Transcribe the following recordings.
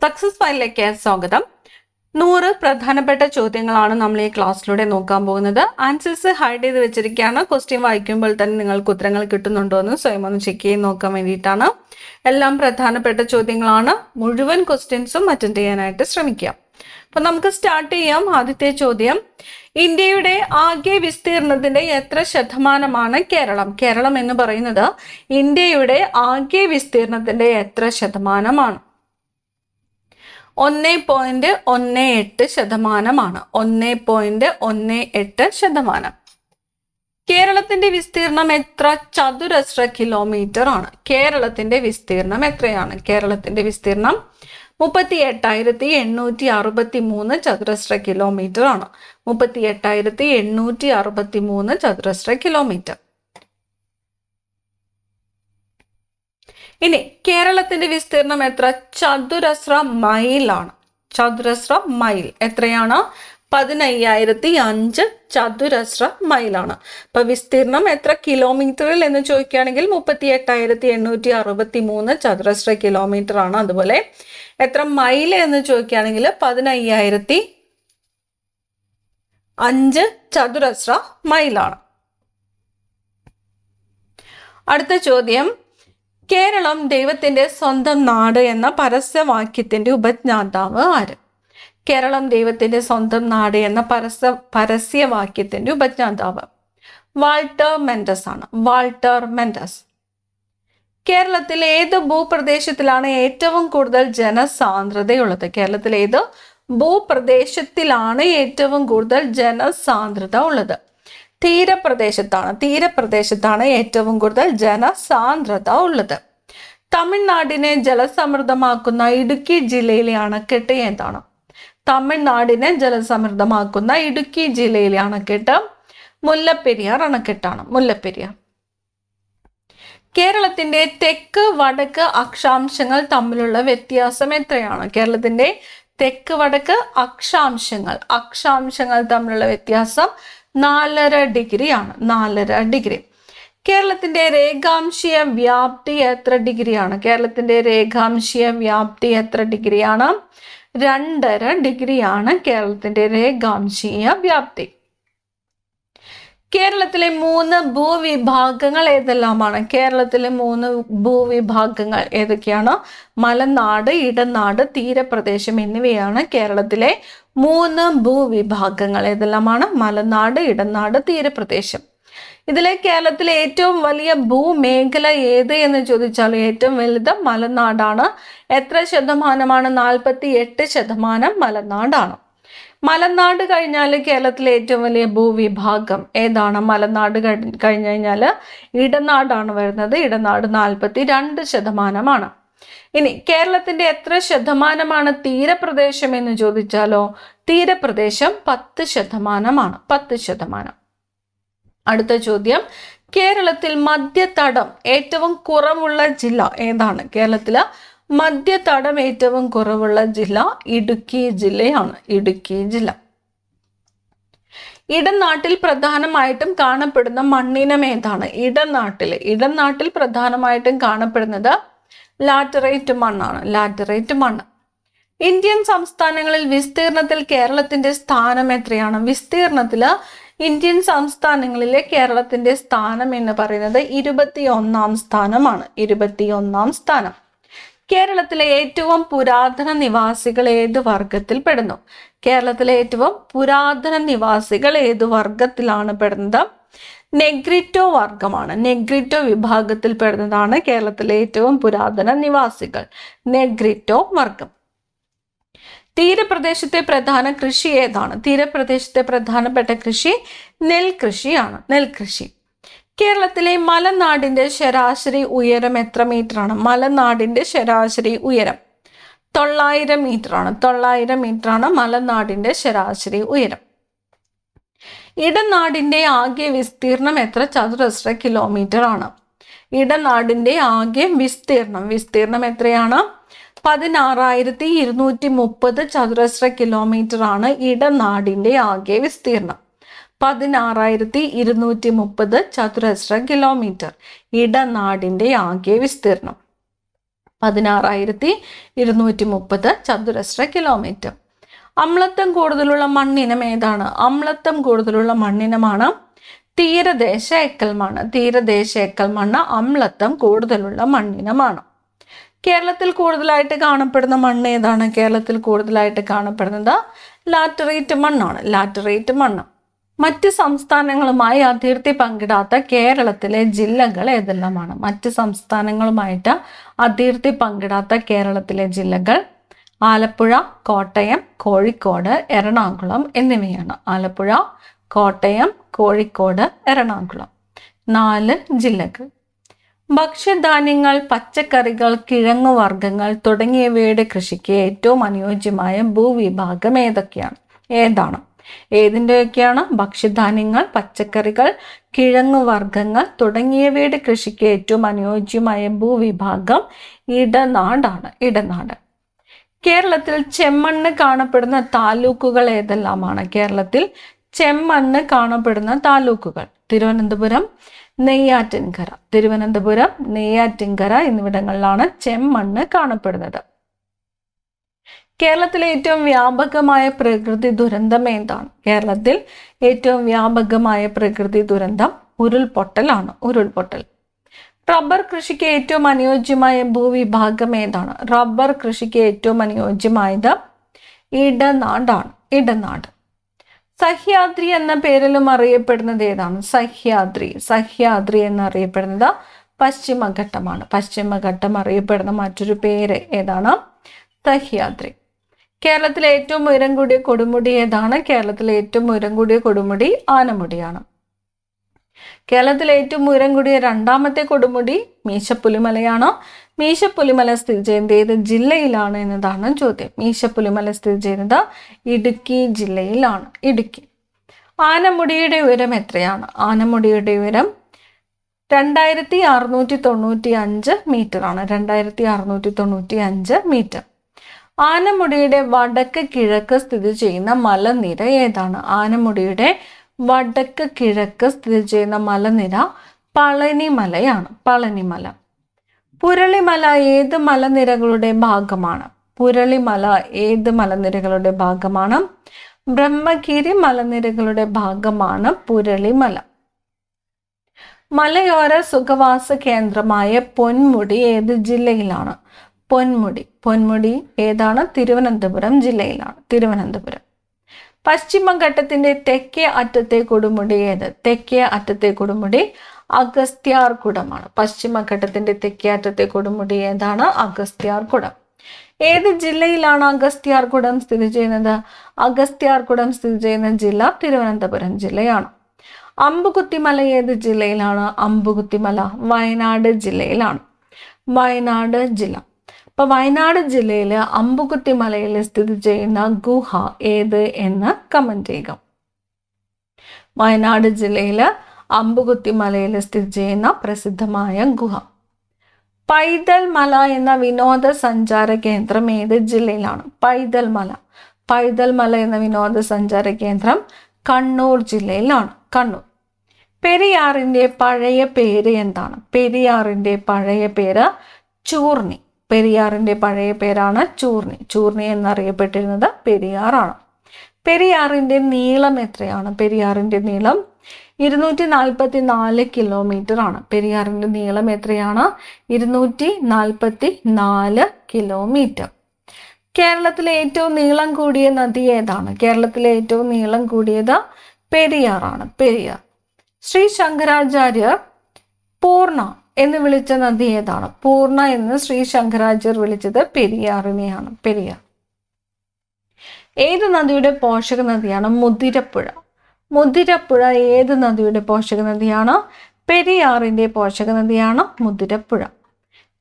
Success ഫയലിലേക്ക് സ്വാഗതം. 100 പ്രധാനപ്പെട്ട ചോദ്യങ്ങളാണ് നമ്മൾ ഈ ക്ലാസ്സിലൂടെ നോക്കാൻ പോകുന്നത്. ആൻസേഴ്സ് ഹൈഡ് ചെയ്ത് വെച്ചിരിക്കുകയാണ്. ക്വസ്റ്റ്യൻ വായിക്കുമ്പോൾ തന്നെ നിങ്ങൾക്ക് ഉത്തരങ്ങൾ കിട്ടുന്നുണ്ടോ എന്ന് സ്വയം ഒന്ന് ചെക്ക് ചെയ്ത് നോക്കാൻ വേണ്ടിയിട്ടാണ്. എല്ലാം പ്രധാനപ്പെട്ട ചോദ്യങ്ങളാണ്. മുഴുവൻ ക്വസ്റ്റ്യൻസും അറ്റൻഡ് ചെയ്യാനായിട്ട് ശ്രമിക്കാം. അപ്പം നമുക്ക് സ്റ്റാർട്ട് ചെയ്യാം. ആദ്യത്തെ ചോദ്യം, ഇന്ത്യയുടെ ആകെ വിസ്തീർണത്തിന്റെ എത്ര ശതമാനമാണ് കേരളം? കേരളം എന്ന് പറയുന്നത് ഇന്ത്യയുടെ ആകെ വിസ്തീർണത്തിന്റെ എത്ര ശതമാനമാണ്? 1.18 ശതമാനമാണ്. 1.18%. കേരളത്തിന്റെ വിസ്തീർണം എത്ര ചതുരശ്ര കിലോമീറ്റർ ആണ്? കേരളത്തിന്റെ വിസ്തീർണം എത്രയാണ്? കേരളത്തിന്റെ വിസ്തീർണം 38,863 ചതുരശ്ര കിലോമീറ്റർ ആണ്. 38,863 ചതുരശ്ര കിലോമീറ്റർ. ഇനി കേരളത്തിന്റെ വിസ്തീർണം എത്ര ചതുരശ്ര മൈലാണ്? ചതുരശ്ര മൈൽ എത്രയാണ്? 15,005 ചതുരശ്ര മൈലാണ്. അപ്പൊ വിസ്തീർണം എത്ര കിലോമീറ്ററിൽ എന്ന് ചോദിക്കുകയാണെങ്കിൽ 38,863 ചതുരശ്ര കിലോമീറ്റർ ആണ്. അതുപോലെ എത്ര മൈൽ എന്ന് ചോദിക്കുകയാണെങ്കിൽ 15,005 ചതുരശ്ര മൈലാണ്. അടുത്ത ചോദ്യം, കേരളം ദൈവത്തിന്റെ സ്വന്തം നാട് എന്ന പരസ്യവാക്യത്തിന്റെ ഉപജ്ഞാതാവ് ആര്? കേരളം ദൈവത്തിന്റെ സ്വന്തം നാട് എന്ന പരസ്യവാക്യത്തിന്റെ ഉപജ്ഞാതാവ് വാൾട്ടർ മെൻഡസ് ആണ്. Walter Mendes. കേരളത്തിൽ ഏത് ഭൂപ്രദേശത്തിലാണ് ഏറ്റവും കൂടുതൽ ജനസാന്ദ്രതയുള്ളത്? കേരളത്തിൽ ഏത് ഭൂപ്രദേശത്തിലാണ് ഏറ്റവും കൂടുതൽ ജനസാന്ദ്രത ഉള്ളത്? തീരപ്രദേശത്താണ് ഏറ്റവും കൂടുതൽ ജനസാന്ദ്രത ഉള്ളത്. തമിഴ്നാടിനെ ജലസമൃദ്ധമാക്കുന്ന ഇടുക്കി ജില്ലയിലെ അണക്കെട്ട് ഏതാണ്? തമിഴ്നാടിനെ ജലസമൃദ്ധമാക്കുന്ന ഇടുക്കി ജില്ലയിലെ അണക്കെട്ട് മുല്ലപ്പെരിയാർ അണക്കെട്ടാണ്. മുല്ലപ്പെരിയാർ. കേരളത്തിന്റെ തെക്ക് വടക്ക് അക്ഷാംശങ്ങൾ തമ്മിലുള്ള വ്യത്യാസം എത്രയാണ്? കേരളത്തിന്റെ തെക്ക് വടക്ക് അക്ഷാംശങ്ങൾ തമ്മിലുള്ള വ്യത്യാസം 4.5 ഡിഗ്രിയാണ്. 4.5 ഡിഗ്രി. കേരളത്തിന്റെ രേഖാംശീയ വ്യാപ്തി എത്ര ഡിഗ്രിയാണ്? കേരളത്തിന്റെ രേഖാംശീയ വ്യാപ്തി എത്ര ഡിഗ്രിയാണ്? 2.5 ഡിഗ്രിയാണ് കേരളത്തിന്റെ രേഖാംശീയ വ്യാപ്തി. കേരളത്തിലെ 3 ഭൂവിഭാഗങ്ങൾ ഏതെല്ലാമാണ്? കേരളത്തിലെ 3 ഭൂവിഭാഗങ്ങൾ ഏതൊക്കെയാണ്? മലനാട്, ഇടനാട്, തീരപ്രദേശം എന്നിവയാണ് കേരളത്തിലെ 3 ഭൂവിഭാഗങ്ങൾ. ഏതെല്ലാമാണ്? മലനാട്, ഇടനാട്, തീരപ്രദേശം. ഇതിലെ കേരളത്തിലെ ഏറ്റവും വലിയ ഭൂമേഖല ഏത് എന്ന് ചോദിച്ചാൽ ഏറ്റവും വലുത് മലനാടാണ്. എത്ര ശതമാനമാണ്? 48% മലനാടാണ്. മലനാട് കഴിഞ്ഞാൽ കേരളത്തിലെ ഏറ്റവും വലിയ ഭൂവിഭാഗം ഏതാണ്? മലനാട് കഴിഞ്ഞു കഴിഞ്ഞാൽ ഇടനാടാണ് വരുന്നത്. ഇടനാട് 42%. ഇനി കേരളത്തിന്റെ എത്ര ശതമാനമാണ് തീരപ്രദേശം എന്ന് ചോദിച്ചാലോ തീരപ്രദേശം 10%. 10%. അടുത്ത ചോദ്യം, കേരളത്തിൽ മധ്യതടം ഏറ്റവും കുറവുള്ള ജില്ല ഏതാണ്? കേരളത്തില് മധ്യതടം ഏറ്റവും കുറവുള്ള ജില്ല ഇടുക്കി ജില്ലയാണ്. ഇടുക്കി ജില്ല. ഇടനാട്ടിൽ പ്രധാനമായിട്ടും കാണപ്പെടുന്ന മണ്ണിനം ഏതാണ്? ഇടനാട്ടിൽ പ്രധാനമായിട്ടും കാണപ്പെടുന്നത് ലാറ്ററൈറ്റ് മണ്ണാണ്. ലാറ്ററൈറ്റ് മണ്ണ്. ഇന്ത്യൻ സംസ്ഥാനങ്ങളിൽ വിസ്തീർണത്തിൽ കേരളത്തിന്റെ സ്ഥാനം എത്രയാണ്? വിസ്തീർണത്തില് ഇന്ത്യൻ സംസ്ഥാനങ്ങളിലെ കേരളത്തിന്റെ സ്ഥാനം എന്ന് പറയുന്നത് 21ാം സ്ഥാനമാണ്. 21ാം സ്ഥാനം. കേരളത്തിലെ ഏറ്റവും പുരാതന നിവാസികൾ ഏത് വർഗത്തിൽ പെടുന്നു? കേരളത്തിലെ ഏറ്റവും പുരാതന നിവാസികൾ ഏത് വർഗത്തിലാണ് പെടുന്നത്? നെഗ്രിറ്റോ വർഗമാണ്. നെഗ്രിറ്റോ വിഭാഗത്തിൽ പെടുന്നതാണ് കേരളത്തിലെ ഏറ്റവും പുരാതന നിവാസികൾ. നെഗ്രിറ്റോ വർഗം. തീരപ്രദേശത്തെ പ്രധാന കൃഷി ഏതാണ്? തീരപ്രദേശത്തെ പ്രധാനപ്പെട്ട കൃഷി നെൽകൃഷിയാണ്. നെൽകൃഷി. കേരളത്തിലെ മലനാടിന്റെ ശരാശരി ഉയരം എത്ര മീറ്ററാണ്? മലനാടിന്റെ ശരാശരി ഉയരം 900 മീറ്ററാണ്. 900 മീറ്ററാണ് മലനാടിന്റെ ശരാശരി ഉയരം. ഇടനാടിന്റെ ആകെ വിസ്തീർണം എത്ര ചതുരശ്ര കിലോമീറ്റർ ആണ്? ഇടനാടിന്റെ ആകെ വിസ്തീർണം എത്രയാണ്? 16,230 ചതുരശ്ര കിലോമീറ്റർ ആണ് ഇടനാടിന്റെ ആകെ വിസ്തീർണം. 16,230 ചതുരശ്ര കിലോമീറ്റർ ഇടനാടിന്റെ ആകെ വിസ്തീർണം. 16,230 ചതുരശ്ര കിലോമീറ്റർ. അമ്ലത്വം കൂടുതലുള്ള മണ്ണിനം ഏതാണ്? അമ്ലത്വം കൂടുതലുള്ള മണ്ണിനമാണ് തീരദേശ എക്കൽ മണ്ണ്. തീരദേശ എക്കൽ മണ്ണ് അമ്ലത്വം കൂടുതലുള്ള മണ്ണിനമാണ്. കേരളത്തിൽ കൂടുതലായിട്ട് കാണപ്പെടുന്ന മണ്ണ് ഏതാണ്? കേരളത്തിൽ കൂടുതലായിട്ട് കാണപ്പെടുന്നത് ലാറ്ററൈറ്റ് മണ്ണാണ്. ലാറ്ററൈറ്റ് മണ്ണ്. മറ്റ് സംസ്ഥാനങ്ങളുമായി അതിർത്തി പങ്കിടാത്ത കേരളത്തിലെ ജില്ലകൾ ഏതെല്ലാമാണ്? മറ്റ് സംസ്ഥാനങ്ങളുമായിട്ട് അതിർത്തി പങ്കിടാത്ത കേരളത്തിലെ ജില്ലകൾ ആലപ്പുഴ, കോട്ടയം, കോഴിക്കോട്, എറണാകുളം എന്നിവയാണ്. ആലപ്പുഴ, കോട്ടയം, കോഴിക്കോട്, എറണാകുളം 4 ജില്ലകൾ. ഭക്ഷ്യധാന്യങ്ങൾ, പച്ചക്കറികൾ, കിഴങ്ങുവർഗ്ഗങ്ങൾ തുടങ്ങിയവയുടെ കൃഷിക്ക് ഏറ്റവും അനുയോജ്യമായ ഭൂവിഭാഗം ഏതാണ്? ഏതിൻ്റെയൊക്കെയാണ്? ഭക്ഷ്യധാന്യങ്ങൾ, പച്ചക്കറികൾ, കിഴങ്ങുവർഗ്ഗങ്ങൾ തുടങ്ങിയവയുടെ കൃഷിക്ക് ഏറ്റവും അനുയോജ്യമായ ഭൂവിഭാഗം ഇടനാടാണ്. ഇടനാട്. കേരളത്തിൽ ചെമ്മണ്ണ് കാണപ്പെടുന്ന താലൂക്കുകൾ ഏതെല്ലാമാണ്? കേരളത്തിൽ ചെമ്മണ്ണ് കാണപ്പെടുന്ന താലൂക്കുകൾ തിരുവനന്തപുരം, നെയ്യാറ്റിൻകര. തിരുവനന്തപുരം, നെയ്യാറ്റിൻകര എന്നിവിടങ്ങളിലാണ് ചെമ്മണ്ണ് കാണപ്പെടുന്നത്. കേരളത്തിലെ ഏറ്റവും വ്യാപകമായ പ്രകൃതി ദുരന്തം ഏതാണ്? കേരളത്തിൽ ഏറ്റവും വ്യാപകമായ പ്രകൃതി ദുരന്തം ഉരുൾപൊട്ടലാണ്. ഉരുൾപൊട്ടൽ. റബ്ബർ കൃഷിക്ക് ഏറ്റവും അനുയോജ്യമായ ഭൂവിഭാഗം ഏതാണ്? റബ്ബർ കൃഷിക്ക് ഏറ്റവും അനുയോജ്യമായത് ഇടനാടാണ്. ഇടനാട്. സഹ്യാദ്രി എന്ന പേരിലും അറിയപ്പെടുന്നത് ഏതാണ്? സഹ്യാദ്രി. സഹ്യാദ്രി എന്നറിയപ്പെടുന്നത് പശ്ചിമഘട്ടമാണ്. പശ്ചിമഘട്ടം അറിയപ്പെടുന്ന മറ്റൊരു പേര് ഏതാണ്? സഹ്യാദ്രി. കേരളത്തിലെ ഏറ്റവും ഉയരം കൂടിയ കൊടുമുടി ഏതാണ്? കേരളത്തിലെ ഏറ്റവും ഉയരം കൂടിയ കൊടുമുടി ആനമുടിയാണ്. കേരളത്തിലെ ഏറ്റവും ഉയരം കൂടിയ രണ്ടാമത്തെ കൊടുമുടി മീശപ്പുലിമലയാണ്. മീശപ്പുലിമല സ്ഥിതി ചെയ്യുന്നത് ഏത് ജില്ലയിലാണ് എന്നതാണ് ചോദ്യം. മീശപ്പുലിമല സ്ഥിതി ചെയ്യുന്നത് ഇടുക്കി ജില്ലയിലാണ്. ഇടുക്കി. ആനമുടിയുടെ ഉയരം എത്രയാണ്? ആനമുടിയുടെ ഉയരം 2695 മീറ്റർ ആണ്. 2695 മീറ്റർ. ആനമുടിയുടെ വടക്ക് കിഴക്ക് സ്ഥിതി ചെയ്യുന്ന മലനിര ഏതാണ്? ആനമുടിയുടെ വടക്ക് കിഴക്ക് സ്ഥിതി ചെയ്യുന്ന മലനിര പളനിമലയാണ്. പളനിമല. പുരളിമല ഏത് മലനിരകളുടെ ഭാഗമാണ്? പുരളിമല ഏത് മലനിരകളുടെ ഭാഗമാണ്? ബ്രഹ്മഗിരി മലനിരകളുടെ ഭാഗമാണ് പുരളിമല. മലയോര സുഖവാസ കേന്ദ്രമായ പൊന്മുടി ഏത് ജില്ലയിലാണ്? പൊന്മുടി. പൊന്മുടി ഏതാണ്? തിരുവനന്തപുരം ജില്ലയിലാണ്. തിരുവനന്തപുരം. പശ്ചിമഘട്ടത്തിന്റെ തെക്കേ അറ്റത്തെ കൊടുമുടി ഏത്? തെക്കേ അറ്റത്തെ കൊടുമുടി അഗസ്ത്യാർകുടമാണ്. പശ്ചിമഘട്ടത്തിന്റെ തെക്കേ അറ്റത്തെ കൊടുമുടി ഏതാണ്? അഗസ്ത്യാർകുടം. ഏത് ജില്ലയിലാണ് അഗസ്ത്യാർകുടം സ്ഥിതി ചെയ്യുന്നത്? അഗസ്ത്യാർകുടം സ്ഥിതി ചെയ്യുന്ന ജില്ല തിരുവനന്തപുരം ജില്ലയാണ്. അമ്പുകുത്തിമല ഏത് ജില്ലയിലാണ്? അമ്പുകുത്തിമല വയനാട് ജില്ലയിലാണ്. വയനാട് ജില്ല. അപ്പൊ വയനാട് ജില്ലയിലെ അമ്പുകുത്തിമലയിൽ സ്ഥിതി ചെയ്യുന്ന ഗുഹ ഏത് എന്ന് കമന്റ് ചെയ്യുക. വയനാട് ജില്ലയിലെ അമ്പുകുത്തിമലയിൽ സ്ഥിതി ചെയ്യുന്ന പ്രസിദ്ധമായ ഗുഹ. പൈതൽ മല എന്ന വിനോദസഞ്ചാര കേന്ദ്രം ഏത് ജില്ലയിലാണ്? പൈതൽ മല. പൈതൽ മല എന്ന വിനോദസഞ്ചാര കേന്ദ്രം കണ്ണൂർ ജില്ലയിലാണ്. കണ്ണൂർ. പെരിയാറിന്റെ പഴയ പേര് എന്താണ്? പെരിയാറിന്റെ പഴയ പേര് ചൂർണി. പെരിയാറിന്റെ പഴയ പേരാണ് ചൂർണി. ചൂർണി എന്നറിയപ്പെട്ടിരുന്നത് പെരിയാറാണ്. പെരിയാറിന്റെ നീളം എത്രയാണ്? പെരിയാറിന്റെ നീളം 244 കിലോമീറ്റർ ആണ്. പെരിയാറിന്റെ നീളം എത്രയാണ്? 244 കിലോമീറ്റർ. കേരളത്തിലെ ഏറ്റവും നീളം കൂടിയ നദി ഏതാണ്? കേരളത്തിലെ ഏറ്റവും നീളം കൂടിയത് പെരിയാറാണ്. പെരിയാർ. ശ്രീ ശങ്കരാചാര്യർ പൂർണ്ണ എന്ന് വിളിച്ച നദി ഏതാണ്? പൂർണ്ണ എന്ന് ശ്രീ ശങ്കരാചാര്യർ വിളിച്ചത് പെരിയാറിനെയാണ്. പെരിയാർ. ഏത് നദിയുടെ പോഷക നദിയാണ്? മുതിരപ്പുഴ. മുതിരപ്പുഴ ഏത് നദിയുടെ പോഷക നദിയാണ്? പെരിയാറിന്റെ പോഷക നദിയാണ് മുതിരപ്പുഴ.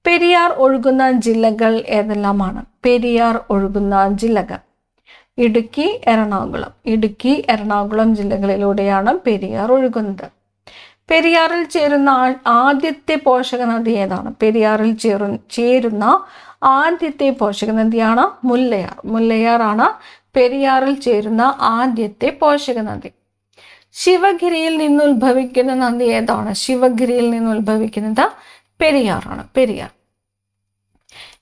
പെരിയാർ ഒഴുകുന്ന ജില്ലകൾ ഏതെല്ലാമാണ്? പെരിയാർ ഒഴുകുന്ന ജില്ലകൾ ഇടുക്കി, എറണാകുളം. ഇടുക്കി, എറണാകുളം ജില്ലകളിലൂടെയാണ് പെരിയാർ ഒഴുകുന്നത്. പെരിയാറിൽ ചേരുന്ന ആദ്യത്തെ പോഷക നദി ഏതാണ്? പെരിയാറിൽ ചേരുന്ന ആദ്യത്തെ പോഷക നദിയാണ് മുല്ലയാർ. മുല്ലയാറാണ് പെരിയാറിൽ ചേരുന്ന ആദ്യത്തെ പോഷക നദി. ശിവഗിരിയിൽ നിന്ന് ഉത്ഭവിക്കുന്ന നദി ഏതാണ്? ശിവഗിരിയിൽ നിന്ന് ഉത്ഭവിക്കുന്നത് പെരിയാറാണ്. പെരിയാർ.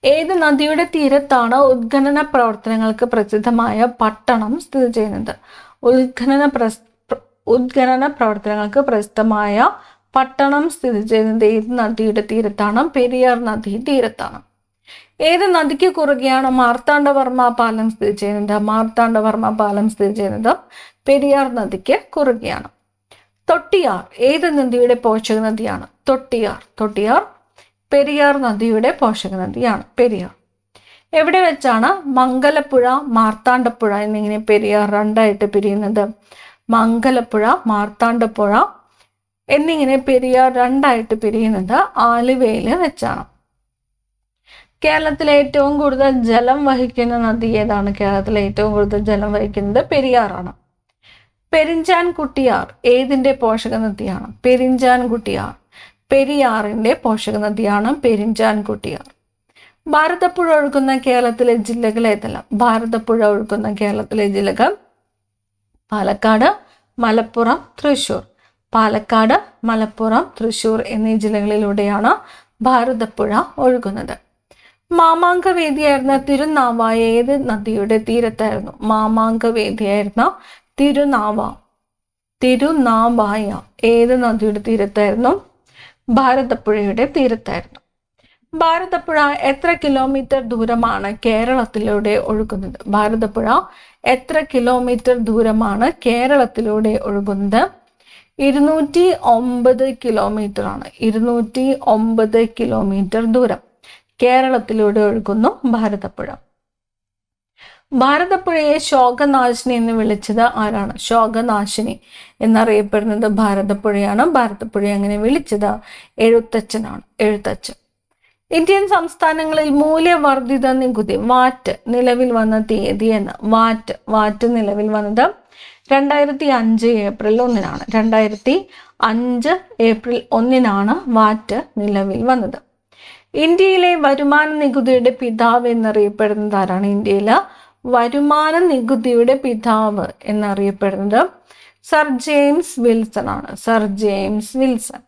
ഏത് നദിയുടെ തീരത്താണ് ഉത്ഖനന പ്രവർത്തനങ്ങൾക്ക് പ്രസിദ്ധമായ പട്ടണം സ്ഥിതി ചെയ്യുന്നത്? ഉത്ഖനന പ്രവർത്തനങ്ങൾക്ക് പ്രസിദ്ധമായ പട്ടണം സ്ഥിതി ചെയ്യുന്നത് ഏത് നദിയുടെ തീരത്താണ്? പെരിയാർ നദി തീരത്താണ്. ഏത് നദിക്ക് കുറുകെയാണ് മാർത്താണ്ഡവർമ്മ പാലം സ്ഥിതി ചെയ്യുന്നത്? മാർത്താണ്ഡവർമ്മ പാലം സ്ഥിതി ചെയ്യുന്നത് പെരിയാർ നദിക്ക് കുറുകെയാണ്. തൊട്ടിയാർ ഏത് നദിയുടെ പോഷക നദിയാണ്? തൊട്ടിയാർ പെരിയാർ നദിയുടെ പോഷക നദിയാണ്. പെരിയാർ. എവിടെ വെച്ചാണ് മംഗലപ്പുഴ, മാർത്താണ്ഡപ്പുഴ എന്നിങ്ങനെ പെരിയാർ രണ്ടായിട്ട് പിരിയുന്നത്? മംഗലപ്പുഴ, മാർത്താണ്ഡപ്പുഴ എന്നിങ്ങനെ പെരിയാർ രണ്ടായിട്ട് പിരിയുന്നത് ആലുവയിൽ വെച്ചാണ്. കേരളത്തിലെ ഏറ്റവും കൂടുതൽ ജലം വഹിക്കുന്ന നദി ഏതാണ്? കേരളത്തിലെ ഏറ്റവും കൂടുതൽ ജലം വഹിക്കുന്നത് പെരിയാറാണ്. പെരിഞ്ചാൻകുട്ടിയാർ ഏതിന്റെ പോഷക നദിയാണ്? പെരിഞ്ചാൻകുട്ടിയാർ പെരിയാറിന്റെ പോഷക നദിയാണ് പെരിഞ്ചാൻകുട്ടിയാർ. ഭാരതപ്പുഴ ഒഴുകുന്ന കേരളത്തിലെ ജില്ലകൾ ഏതെല്ലാം? ഭാരതപ്പുഴ ഒഴുകുന്ന കേരളത്തിലെ ജില്ലകൾ പാലക്കാട്, മലപ്പുറം, തൃശ്ശൂർ. പാലക്കാട്, മലപ്പുറം, തൃശ്ശൂർ എന്നീ ജില്ലകളിലൂടെയാണ് ഭാരതപ്പുഴ ഒഴുകുന്നത്. മാമാങ്കവേദിയായിരുന്ന തിരുനാവായ ഏത് നദിയുടെ തീരത്തായിരുന്നു? മാമാങ്കവേദിയായിരുന്ന തിരുനാവായ ഏത് നദിയുടെ തീരത്തായിരുന്നു? ഭാരതപ്പുഴയുടെ തീരത്തായിരുന്നു. ഭാരതപ്പുഴ എത്ര കിലോമീറ്റർ ദൂരമാണ് കേരളത്തിലൂടെ ഒഴുകുന്നത്? ഭാരതപ്പുഴ എത്ര കിലോമീറ്റർ ദൂരമാണ് കേരളത്തിലൂടെ ഒഴുകുന്നത്? 209 കിലോമീറ്റർ ആണ്. 209 കിലോമീറ്റർ ദൂരം കേരളത്തിലൂടെ ഒഴുകുന്നു ഭാരതപ്പുഴ. ഭാരതപ്പുഴയെ ശോകനാശിനി എന്ന് വിളിച്ചത് ആരാണ്? ശോകനാശിനി എന്നറിയപ്പെടുന്നത് ഭാരതപ്പുഴയാണ്. ഭാരതപ്പുഴയെ അങ്ങനെ വിളിച്ചത് എഴുത്തച്ഛനാണ്. എഴുത്തച്ഛൻ. ഇന്ത്യൻ സംസ്ഥാനങ്ങളിൽ മൂല്യവർദ്ധിത നികുതി വാറ്റ് നിലവിൽ വന്ന തീയതി എന്ന്? വാറ്റ് നിലവിൽ വന്നത് 2005 ഏപ്രിൽ 1-നാണ്. 2005 ഏപ്രിൽ 1-നാണ് വാറ്റ് നിലവിൽ വന്നത്. ഇന്ത്യയിലെ വരുമാന നികുതിയുടെ പിതാവ് എന്നറിയപ്പെടുന്നത് ആരാണ്? ഇന്ത്യയിലെ വരുമാന നികുതിയുടെ പിതാവ് എന്നറിയപ്പെടുന്നത് സർ ജെയിംസ് വിൽസൺ ആണ്. Sir James Wilson.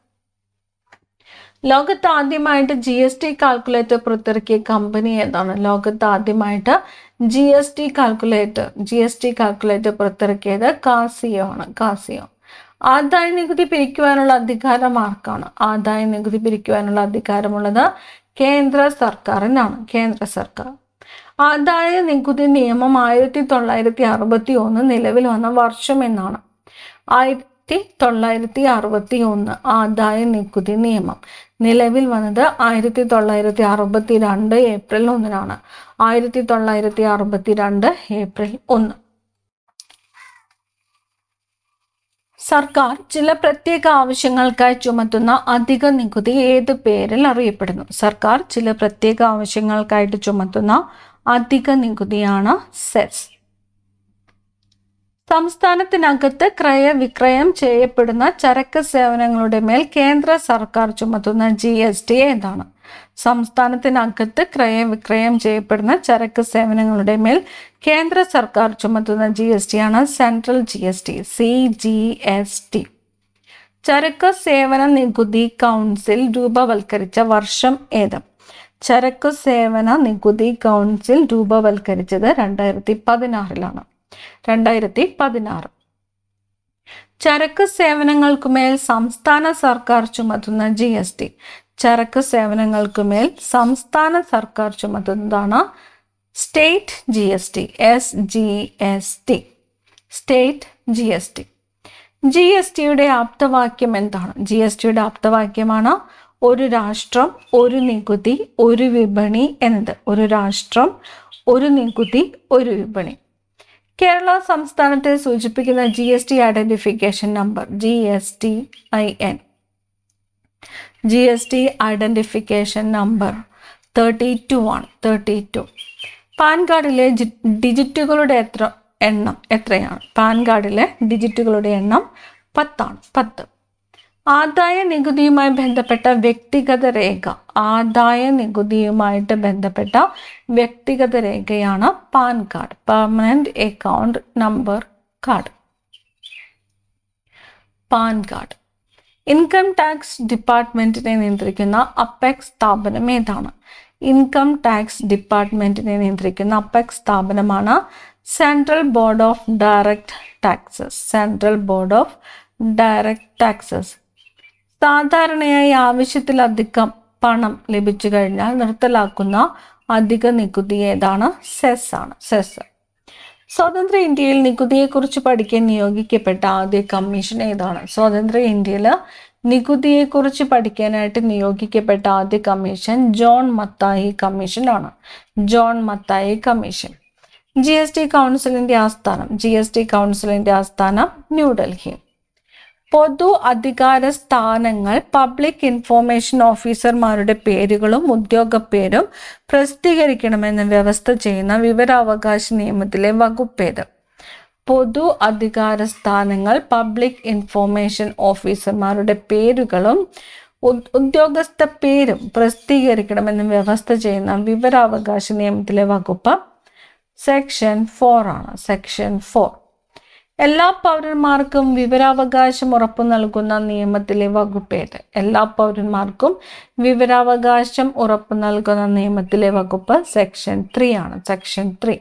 ലോകത്ത് ആദ്യമായിട്ട് GST കാൽക്കുലേറ്റർ പുറത്തിറക്കിയ കമ്പനി ഏതാണ്? ലോകത്ത് ആദ്യമായിട്ട് GST കാൽക്കുലേറ്റർ പുറത്തിറക്കിയത് കാസിയോ ആണ്. കാസിയോ. ആദായ നികുതി പിരിക്കുവാനുള്ള അധികാരം ആർക്കാണ്? ആദായ നികുതി പിരിക്കുവാനുള്ള അധികാരമുള്ളത് കേന്ദ്ര സർക്കാരിനാണ്. കേന്ദ്ര സർക്കാർ. ആദായ നികുതി നിയമം 1961 നിലവിൽ വന്ന വർഷം എന്നാണ്? 1961 ആദായ നികുതി നിയമം നിലവിൽ വന്നത് 1962 ഏപ്രിൽ 1-നാണ്. 1962 ഏപ്രിൽ 1. സർക്കാർ ചില പ്രത്യേക ആവശ്യങ്ങൾക്കായി ചുമത്തുന്ന അധിക നികുതി ഏത് പേരിൽ അറിയപ്പെടുന്നു? സർക്കാർ ചില പ്രത്യേക ആവശ്യങ്ങൾക്കായിട്ട് ചുമത്തുന്ന അധിക നികുതിയാണ് സെസ്. സംസ്ഥാനത്തിനകത്ത് ക്രയവിക്രയം ചെയ്യപ്പെടുന്ന ചരക്ക് സേവനങ്ങളുടെ മേൽ കേന്ദ്ര സർക്കാർ ചുമത്തുന്ന GST ഏതാണ്? സംസ്ഥാനത്തിനകത്ത് ക്രയവിക്രയം ചെയ്യപ്പെടുന്ന ചരക്ക് സേവനങ്ങളുടെ മേൽ കേന്ദ്ര സർക്കാർ ചുമത്തുന്ന GST ആണ് സെൻട്രൽ GST, CGST. ചരക്ക് സേവന നികുതി കൗൺസിൽ രൂപവൽക്കരിച്ച വർഷം ഏത്? ചരക്ക് സേവന നികുതി കൗൺസിൽ രൂപവൽക്കരിച്ചത് 2016-ലാണ്. 2016. ചരക്ക് സേവനങ്ങൾക്കുമേൽ സംസ്ഥാന സർക്കാർ ചുമത്തുന്ന GST. ചരക്ക് സേവനങ്ങൾക്കുമേൽ സംസ്ഥാന സർക്കാർ ചുമത്തുന്നതാണ് state GST, SGST. State GST. GSTയുടെ ആപ്തവാക്യം എന്താണ്? GSTയുടെ ആപ്തവാക്യമാണ് ഒരു രാഷ്ട്രം, ഒരു നികുതി, ഒരു വിപണി എന്നത്. ഒരു രാഷ്ട്രം, ഒരു നികുതി, ഒരു വിപണി. കേരള സംസ്ഥാനത്തെ സൂചിപ്പിക്കുന്ന GST identification number GSTIN. GST identification number 32 ആണ്. 32. പാൻ കാർഡിലെ ഡിജിറ്റുകളുടെ എണ്ണം എത്രയാണ്? പാൻ കാർഡിലെ ഡിജിറ്റുകളുടെ എണ്ണം 10 ആണ്. 10. ആദായ നികുതിയുമായി ബന്ധപ്പെട്ട വ്യക്തിഗത രേഖ. ആദായ നികുതിയുമായിട്ട് ബന്ധപ്പെട്ട വ്യക്തിഗത രേഖയാണ് PAN card, permanent account number card. PAN card. Income tax ഡിപ്പാർട്ട്മെന്റിനെ നിയന്ത്രിക്കുന്ന അപ്പെക്സ് സ്ഥാപനം ഏതാണ്? ഇൻകം ടാക്സ് ഡിപ്പാർട്ട്മെന്റിനെ നിയന്ത്രിക്കുന്ന അപ്പെക്സ് സ്ഥാപനമാണ് central board of direct taxes. Central board of direct taxes. സാധാരണയായി ആവശ്യത്തിലധികം പണം ലഭിച്ചു കഴിഞ്ഞാൽ നിർത്തലാക്കുന്ന അധിക നികുതി ഏതാണ്? സെസ് ആണ്. സെസ്. സ്വതന്ത്ര ഇന്ത്യയിൽ നികുതിയെക്കുറിച്ച് പഠിക്കാൻ നിയോഗിക്കപ്പെട്ട ആദ്യ കമ്മീഷൻ ഏതാണ്? സ്വതന്ത്ര ഇന്ത്യയിൽ നികുതിയെക്കുറിച്ച് പഠിക്കാനായിട്ട് നിയോഗിക്കപ്പെട്ട ആദ്യ കമ്മീഷൻ ജോൺ മത്തായി കമ്മീഷൻ ആണ്. John Mathai commission. GST കൗൺസിലിന്റെ ആസ്ഥാനം. GST കൗൺസിലിന്റെ ആസ്ഥാനം ന്യൂഡൽഹി. പൊതു അധികാര സ്ഥാനങ്ങൾ പബ്ലിക് ഇൻഫോർമേഷൻ ഓഫീസർമാരുടെ പേരുകളും ഉദ്യോഗപ്പേരും പ്രസിദ്ധീകരിക്കണമെന്ന് വ്യവസ്ഥ ചെയ്യുന്ന വിവരാവകാശ നിയമത്തിലെ വകുപ്പേത്? പൊതു അധികാര സ്ഥാനങ്ങൾ പബ്ലിക് ഇൻഫോർമേഷൻ ഓഫീസർമാരുടെ പേരുകളും ഉദ്യോഗസ്ഥ പേരും പ്രസിദ്ധീകരിക്കണമെന്ന് വ്യവസ്ഥ ചെയ്യുന്ന വിവരാവകാശ നിയമത്തിലെ വകുപ്പ് സെക്ഷൻ 4 ആണ്. സെക്ഷൻ 4. എല്ലാ പൗരന്മാർക്കും വിവരാവകാശം ഉറപ്പു നൽകുന്ന നിയമത്തിലെ വകുപ്പേത്? എല്ലാ പൗരന്മാർക്കും വിവരാവകാശം ഉറപ്പു നൽകുന്ന നിയമത്തിലെ വകുപ്പ് സെക്ഷൻ 3 ആണ്. സെക്ഷൻ 3.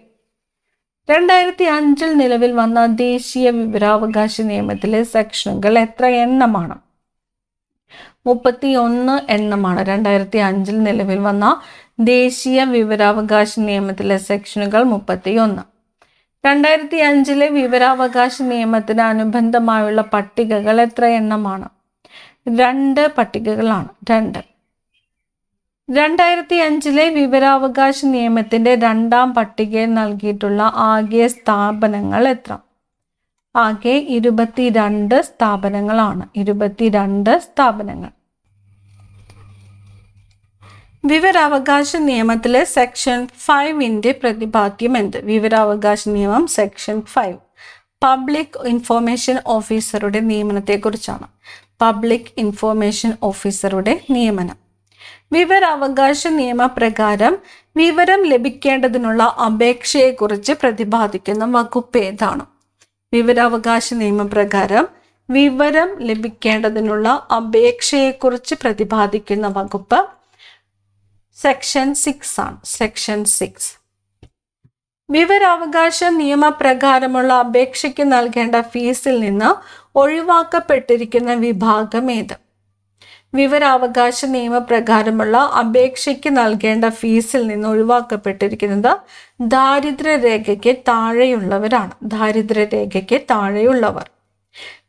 2005 നിലവിൽ വന്ന ദേശീയ വിവരാവകാശ നിയമത്തിലെ സെക്ഷനുകൾ എത്ര എണ്ണമാണ്? 31 എണ്ണമാണ്. 2005 നിലവിൽ വന്ന ദേശീയ വിവരാവകാശ നിയമത്തിലെ സെക്ഷനുകൾ 31. 2005 വിവരാവകാശ നിയമത്തിന് അനുബന്ധമായുള്ള പട്ടികകൾ എത്ര എണ്ണമാണ്? 2 പട്ടികകളാണ്. 2. 2005 വിവരാവകാശ നിയമത്തിന്റെ 2ാം പട്ടികയിൽ നൽകിയിട്ടുള്ള ആകെ സ്ഥാപനങ്ങൾ എത്ര? ആകെ 22 സ്ഥാപനങ്ങളാണ്. 22 സ്ഥാപനങ്ങൾ. വിവരാവകാശ നിയമത്തിലെ സെക്ഷൻ 5ന്റെ പ്രതിപാദ്യം എന്ത്? വിവരാവകാശ നിയമം സെക്ഷൻ 5 പബ്ലിക് ഇൻഫോർമേഷൻ ഓഫീസറുടെ നിയമനത്തെക്കുറിച്ചാണ്. പബ്ലിക് ഇൻഫോർമേഷൻ ഓഫീസറുടെ നിയമനം. വിവരാവകാശ നിയമപ്രകാരം വിവരം ലഭിക്കേണ്ടതിനുള്ള അപേക്ഷയെക്കുറിച്ച് പ്രതിപാദിക്കുന്ന വകുപ്പ് ഏതാണ്? വിവരാവകാശ നിയമപ്രകാരം വിവരം ലഭിക്കേണ്ടതിനുള്ള അപേക്ഷയെക്കുറിച്ച് പ്രതിപാദിക്കുന്ന വകുപ്പ് സെക്ഷൻ 6 ആണ്. സെക്ഷൻ 6. വിവരാവകാശ നിയമപ്രകാരമുള്ള അപേക്ഷയ്ക്ക് നൽകേണ്ട ഫീസിൽ നിന്ന് ഒഴിവാക്കപ്പെട്ടിരിക്കുന്ന വിഭാഗം ഏത്? വിവരാവകാശ നിയമപ്രകാരമുള്ള അപേക്ഷയ്ക്ക് നൽകേണ്ട ഫീസിൽ നിന്ന് ഒഴിവാക്കപ്പെട്ടിരിക്കുന്നത് ദാരിദ്ര്യരേഖയ്ക്ക് താഴെയുള്ളവരാണ്. ദാരിദ്ര്യരേഖയ്ക്ക് താഴെയുള്ളവർ.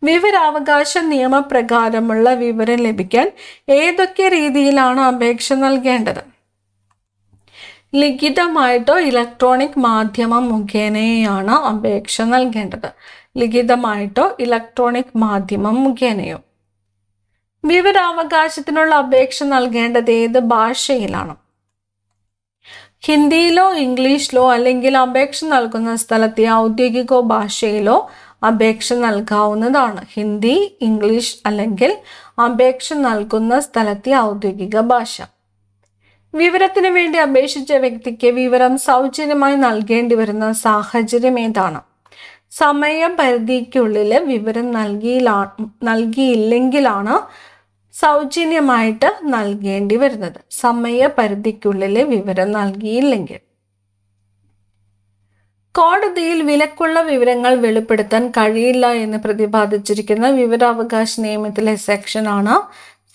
വിവരാവകാശ നിയമപ്രകാരമുള്ള വിവരം ലഭിക്കാൻ ഏതൊക്കെ രീതിയിലാണ് അപേക്ഷ നൽകേണ്ടത്? ലിഖിതമായിട്ടോ ഇലക്ട്രോണിക് മാധ്യമം മുഖേനയാണ് അപേക്ഷ നൽകേണ്ടത്. ലിഖിതമായിട്ടോ ഇലക്ട്രോണിക് മാധ്യമം മുഖേനയോ. വിവരാവകാശത്തിനുള്ള അപേക്ഷ നൽകേണ്ടത് ഏത് ഭാഷയിലാണ്? ഹിന്ദിയിലോ ഇംഗ്ലീഷിലോ അല്ലെങ്കിൽ അപേക്ഷ നൽകുന്ന സ്ഥലത്തെ ഔദ്യോഗിക ഭാഷയിലോ അപേക്ഷ നൽകാവുന്നതാണ്. ഹിന്ദി, ഇംഗ്ലീഷ് അല്ലെങ്കിൽ അപേക്ഷ നൽകുന്ന സ്ഥലത്തെ ഔദ്യോഗിക ഭാഷ. വിവരത്തിന് വേണ്ടി അപേക്ഷിച്ച വ്യക്തിക്ക് വിവരം സൗജന്യമായി നൽകേണ്ടി വരുന്ന സാഹചര്യം ഏതാണ്? സമയപരിധിക്കുള്ളിൽ വിവരം നൽകിയില്ലെങ്കിലാണ് സൗജന്യമായിട്ട് നൽകേണ്ടി വരുന്നത്. സമയപരിധിക്കുള്ളിൽ വിവരം നൽകിയില്ലെങ്കിൽ. കോടതിയിൽ വിലക്കുള്ള വിവരങ്ങൾ വെളിപ്പെടുത്താൻ കഴിയില്ല എന്ന് പ്രതിപാദിച്ചിരിക്കുന്ന വിവരാവകാശ നിയമത്തിലെ സെക്ഷനാണ്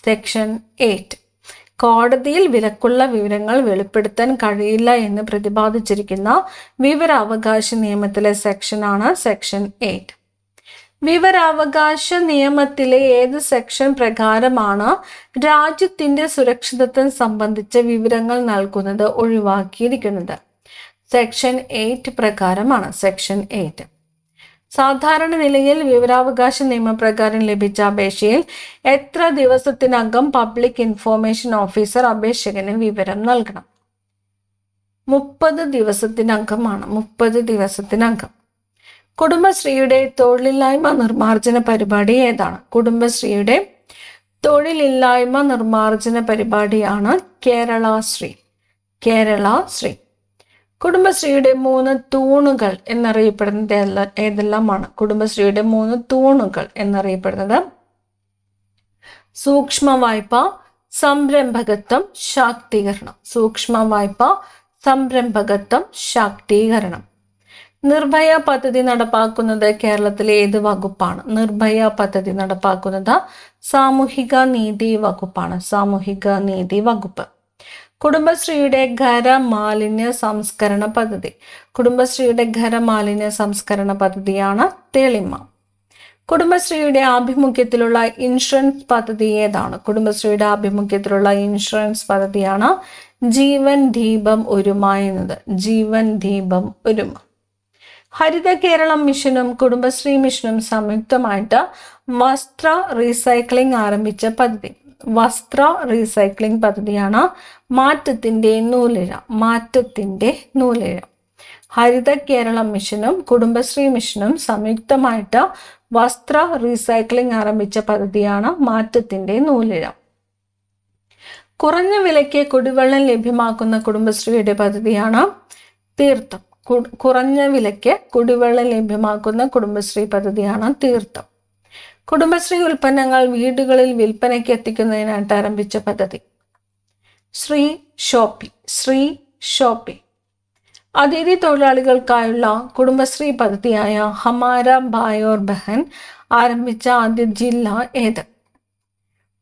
സെക്ഷൻ 8. കോടതിയിൽ വിലക്കുള്ള വിവരങ്ങൾ വെളിപ്പെടുത്താൻ കഴിയില്ല എന്ന് പ്രതിപാദിച്ചിരിക്കുന്ന വിവരാവകാശ നിയമത്തിലെ സെക്ഷനാണ് സെക്ഷൻ 8. വിവരാവകാശ നിയമത്തിലെ ഏത് സെക്ഷൻ പ്രകാരമാണ് രാജ്യത്തിന്റെ സുരക്ഷിതത്വം സംബന്ധിച്ച വിവരങ്ങൾ നൽകുന്നത് ഒഴിവാക്കിയിരിക്കുന്നത്? സെക്ഷൻ 8 പ്രകാരമാണ്. സെക്ഷൻ 8. സാധാരണ നിലയിൽ വിവരാവകാശ നിയമപ്രകാരം ലഭിച്ച അപേക്ഷയിൽ എത്ര ദിവസത്തിനകം പബ്ലിക് ഇൻഫോർമേഷൻ ഓഫീസർ അപേക്ഷകന് വിവരം നൽകണം? 30 ദിവസത്തിനകമാണ്. 30 ദിവസത്തിനകം. കുടുംബശ്രീയുടെ തൊഴിലില്ലായ്മ നിർമ്മാർജ്ജന പരിപാടി ഏതാണ്? കുടുംബശ്രീയുടെ തൊഴിലില്ലായ്മ നിർമ്മാർജ്ജന പരിപാടിയാണ് കേരളശ്രീ. കേരളശ്രീ. കുടുംബശ്രീയുടെ 3 തൂണുകൾ എന്നറിയപ്പെടുന്നത് ഏതെല്ലാമാണ്? കുടുംബശ്രീയുടെ 3 തൂണുകൾ എന്നറിയപ്പെടുന്നത് സൂക്ഷ്മ വായ്പ, സംരംഭകത്വം, ശാക്തീകരണം. സൂക്ഷ്മ വായ്പ, സംരംഭകത്വം, ശാക്തീകരണം. നിർഭയ പദ്ധതി നടപ്പാക്കുന്നത് കേരളത്തിലെ ഏത് വകുപ്പാണ്? നിർഭയ പദ്ധതി നടപ്പാക്കുന്നത് സാമൂഹിക നീതി വകുപ്പാണ്. സാമൂഹിക നീതി വകുപ്പ്. കുടുംബശ്രീയുടെ ഖരമാലിന്യ സംസ്കരണ പദ്ധതി. കുടുംബശ്രീയുടെ ഖരമാലിന്യ സംസ്കരണ പദ്ധതിയാണ് തെളിമ. കുടുംബശ്രീയുടെ ആഭിമുഖ്യത്തിലുള്ള ഇൻഷുറൻസ് പദ്ധതി ഏതാണ്? കുടുംബശ്രീയുടെ ആഭിമുഖ്യത്തിലുള്ള ഇൻഷുറൻസ് പദ്ധതിയാണ് ജീവൻ ദീപം ഒരുമ എന്നത്. ജീവൻ ദീപം ഒരുമ. ഹരിത കേരളം മിഷനും കുടുംബശ്രീ മിഷനും സംയുക്തമായിട്ട് വസ്ത്ര റീസൈക്ലിംഗ് ആരംഭിച്ച പദ്ധതി. വസ്ത്ര റീസൈക്ലിംഗ് പദ്ധതിയാണ് മാറ്റത്തിൻ്റെ നൂലിഴ. മാറ്റത്തിൻ്റെ നൂലിഴ. ഹരിത കേരളം മിഷനും കുടുംബശ്രീ മിഷനും സംയുക്തമായിട്ട് വസ്ത്ര റീസൈക്ലിംഗ് ആരംഭിച്ച പദ്ധതിയാണ് മാറ്റത്തിൻ്റെ നൂലിഴ. കുറഞ്ഞ വിലയ്ക്ക് കുടിവെള്ളം ലഭ്യമാക്കുന്ന കുടുംബശ്രീയുടെ പദ്ധതിയാണ് തീർത്ഥം. കുറഞ്ഞ വിലയ്ക്ക് കുടിവെള്ളം ലഭ്യമാക്കുന്ന കുടുംബശ്രീ പദ്ധതിയാണ് തീർത്ഥം. കുടുംബശ്രീ ഉൽപ്പന്നങ്ങൾ വീടുകളിൽ വിൽപ്പനയ്ക്ക് എത്തിക്കുന്നതിനായിട്ട് ആരംഭിച്ച പദ്ധതി ശ്രീ ഷോപ്പി. ശ്രീ ഷോപ്പി. അതിഥി തൊഴിലാളികൾക്കായുള്ള കുടുംബശ്രീ പദ്ധതിയായ ഹമാര ഭായ് ഓർ ബഹൻ ആരംഭിച്ച ആദ്യ ജില്ല ഏത്?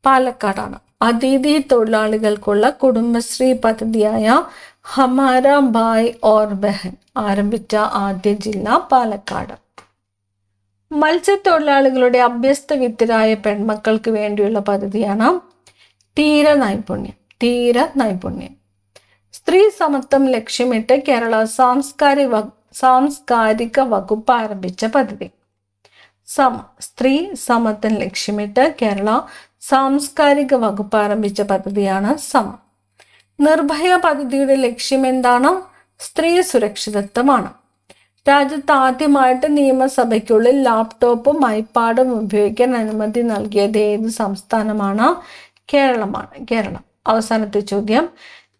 പാലക്കാടാണ്. അതിഥി തൊഴിലാളികൾക്കുള്ള കുടുംബശ്രീ പദ്ധതിയായ ഹമാര ഭായ് ഓർ ബഹൻ ആരംഭിച്ച ആദ്യ ജില്ല പാലക്കാട്. മത്സ്യത്തൊഴിലാളികളുടെ അഭ്യസ്ത വിദ്യരായ പെൺമക്കൾക്ക് വേണ്ടിയുള്ള പദ്ധതിയാണ് തീര നൈപുണ്യം. തീര നൈപുണ്യം. സ്ത്രീ സമത്വം ലക്ഷ്യമിട്ട് കേരള സാംസ്കാരിക വകുപ്പ് ആരംഭിച്ച പദ്ധതി. സ്ത്രീ സമത്വം ലക്ഷ്യമിട്ട് കേരള സാംസ്കാരിക വകുപ്പ് ആരംഭിച്ച പദ്ധതിയാണ് സമ. നിർഭയ പദ്ധതിയുടെ ലക്ഷ്യം എന്താണ്? സ്ത്രീ സുരക്ഷിതത്വമാണ്. രാജ്യത്ത് ആദ്യമായിട്ട് നിയമസഭയ്ക്കുള്ളിൽ ലാപ്ടോപ്പും ഐപാഡും ഉപയോഗിക്കാൻ അനുമതി നൽകിയത് ഏത് സംസ്ഥാനമാണ്? കേരളമാണ്. കേരളം. അവസാനത്തെ ചോദ്യം,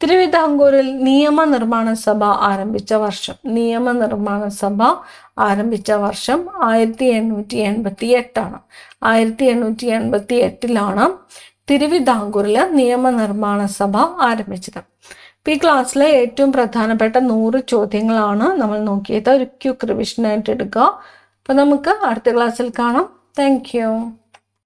തിരുവിതാംകൂറിൽ നിയമനിർമ്മാണ സഭ ആരംഭിച്ച വർഷം. നിയമനിർമ്മാണ സഭ ആരംഭിച്ച വർഷം 1888 ആണ്. 1888 തിരുവിതാംകൂറിൽ നിയമനിർമ്മാണ സഭ ആരംഭിച്ചത്. ഈ ക്ലാസ്സിലെ ഏറ്റവും പ്രധാനപ്പെട്ട 100 ചോദ്യങ്ങളാണ് നമ്മൾ നോക്കിയത്. ഒരു ക്വിക്ക് റിവിഷനായിട്ട് എടുക്കുക. അപ്പോൾ നമുക്ക് അടുത്ത ക്ലാസ്സിൽ കാണാം. Thank you.